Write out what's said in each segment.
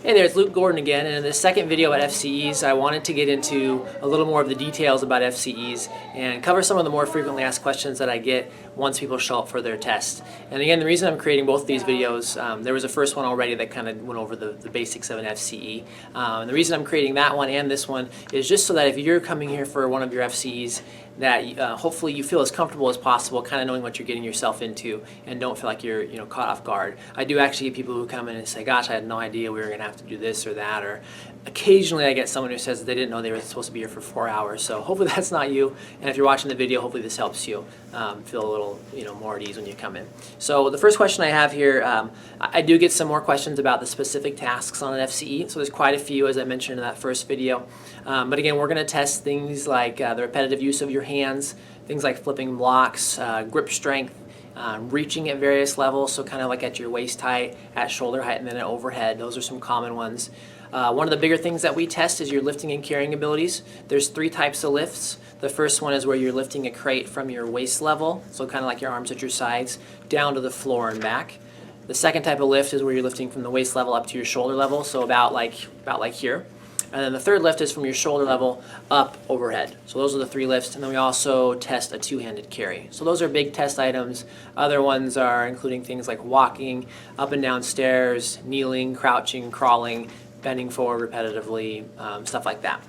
Hey there, it's Luke Gordon again, and in this second video about FCEs, I wanted to get into a little more of the details about FCEs and cover some of the more frequently asked questions that I get once people show up for their test. And again, the reason I'm creating both of these videos, there was a first one already that kind of went over the basics of an FCE. And the reason I'm creating that one and this one is just so that if you're coming here for one of your FCEs, that hopefully you feel as comfortable as possible, kind of knowing what you're getting yourself into, and don't feel like you're caught off guard. I do actually get people who come in and say, "Gosh, I had no idea we were going to have to do this or that," or occasionally I get someone who says that they didn't know they were supposed to be here for 4 hours. So hopefully that's not you, and if you're watching the video, hopefully this helps you feel a little more at ease when you come in. So the first question I have here, I do get some more questions about the specific tasks on an FCE. So there's quite a few, as I mentioned in that first video. But again, we're going to test things like the repetitive use of your hands, things like flipping blocks, grip strength, reaching at various levels, so kind of like at your waist height, at shoulder height, and then at overhead. Those are some common ones. One of the bigger things that we test is your lifting and carrying abilities. There's 3 types of lifts. The first one is where you're lifting a crate from your waist level, so kind of like your arms at your sides, down to the floor and back. The second type of lift is where you're lifting from the waist level up to your shoulder level, so about like here. And then the third lift is from your shoulder level up overhead. So those are the 3 lifts. And then we also test a 2-handed carry. So those are big test items. Other ones are including things like walking up and down stairs, kneeling, crouching, crawling, bending forward repetitively, stuff like that.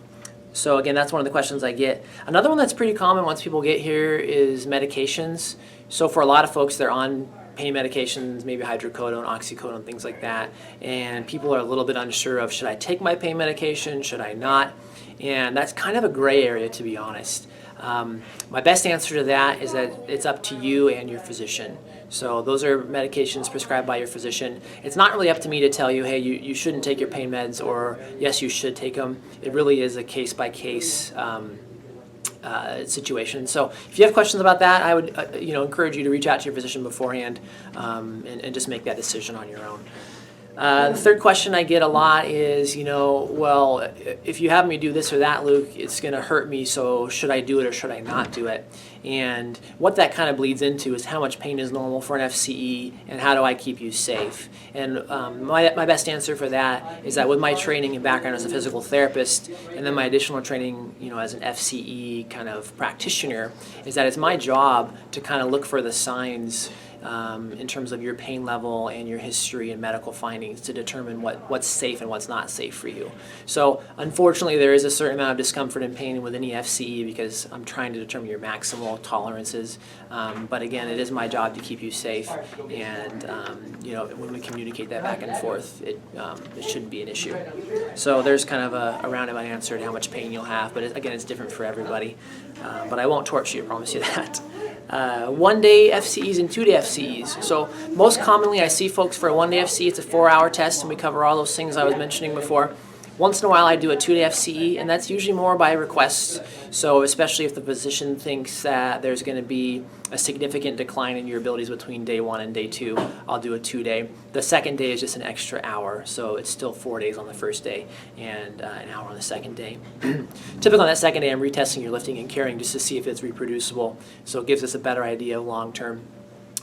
So again, that's one of the questions I get. Another one that's pretty common once people get here is medications. So for a lot of folks, they're on pain medications, maybe hydrocodone, oxycodone, things like that, and people are a little bit unsure of, should I take my pain medication, should I not? And that's kind of a gray area, to be honest. My best answer to that is that it's up to you and your physician. So those are medications prescribed by your physician. It's not really up to me to tell you, hey, you shouldn't take your pain meds, or yes, you should take them. It really is a case-by-case situation. So if you have questions about that, I would encourage you to reach out to your physician beforehand and just make that decision on your own. The third question I get a lot is, well, if you have me do this or that, Luke, it's going to hurt me, so should I do it or should I not do it? And what that kind of bleeds into is how much pain is normal for an FCE and how do I keep you safe? And my best answer for that is that with my training and background as a physical therapist and then my additional training as an FCE kind of practitioner, is that it's my job to kind of look for the signs in terms of your pain level and your history and medical findings to determine what's safe and what's not safe for you. So unfortunately, there is a certain amount of discomfort and pain with any FCE because I'm trying to determine your maximal tolerances. But again, it is my job to keep you safe, and when we communicate that back and forth, it shouldn't be an issue. So there's kind of a roundabout answer to how much pain you'll have, but again, it's different for everybody. But I won't torture you, I promise you that. 1-day FCEs and 2-day FCEs. So most commonly I see folks for a 1-day FCE, it's a 4-hour test, and we cover all those things I was mentioning before. Once in a while I do a 2-day FCE, and that's usually more by request. So especially if the physician thinks that there's going to be a significant decline in your abilities between day 1 and day 2, I'll do a 2-day. The second day is just an extra hour, so it's still 4 days on the first day and an hour on the second day. Typically on that second day I'm retesting your lifting and carrying just to see if it's reproducible, so it gives us a better idea long term.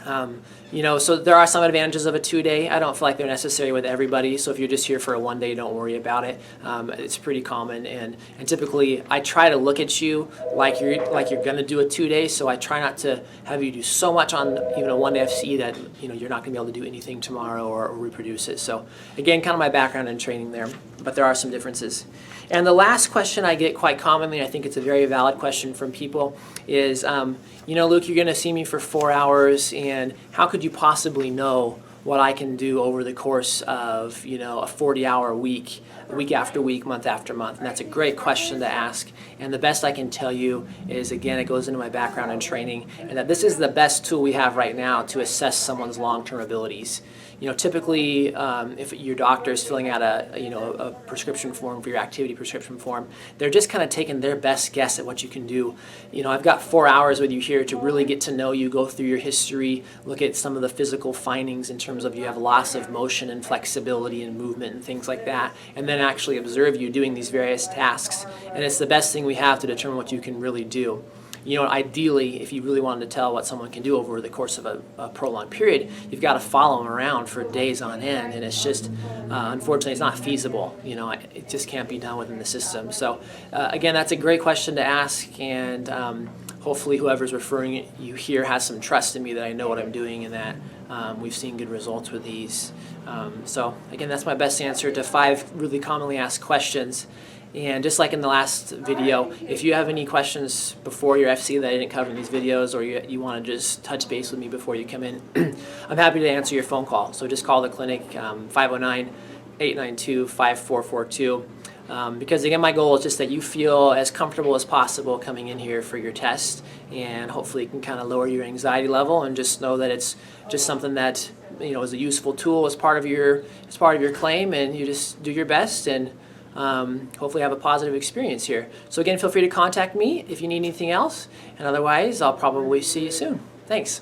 So there are some advantages of a 2-day. I don't feel like they're necessary with everybody. So if you're just here for a 1-day, don't worry about it. It's pretty common, and typically I try to look at you like you're going to do a 2-day. So I try not to have you do so much on even a 1-day FCE that you're not going to be able to do anything tomorrow or reproduce it. So again, kind of my background and training there, but there are some differences. And the last question I get quite commonly, I think it's a very valid question from people, is Luke, you're going to see me for 4 hours, and how could you possibly know what I can do over the course of a 40-hour week after week, month after month? And that's a great question to ask. And the best I can tell you is, again, it goes into my background and training, and that this is the best tool we have right now to assess someone's long-term abilities. Typically, if your doctor is filling out a prescription form for your activity prescription form, they're just kind of taking their best guess at what you can do. I've got 4 hours with you here to really get to know you, go through your history, look at some of the physical findings in terms of you have loss of motion and flexibility and movement and things like that, and then actually observe you doing these various tasks. And it's the best thing we have to determine what you can really do. ideally, if you really wanted to tell what someone can do over the course of a prolonged period, you've got to follow them around for days on end, and it's just, unfortunately, it's not feasible. It just can't be done within the system. So, again, that's a great question to ask, and hopefully whoever's referring you here has some trust in me that I know what I'm doing and that we've seen good results with these. So, again, that's my best answer to 5 really commonly asked questions. And just like in the last video, if you have any questions before your FCE that I didn't cover in these videos, or you want to just touch base with me before you come in, I'm happy to answer your phone call. So just call the clinic, 509-892-5442. Because again, my goal is just that you feel as comfortable as possible coming in here for your test, and hopefully you can kind of lower your anxiety level and just know that it's just something that is a useful tool as part of your claim, and you just do your best and hopefully have a positive experience here. So again, feel free to contact me if you need anything else, and otherwise I'll probably see you soon. Thanks.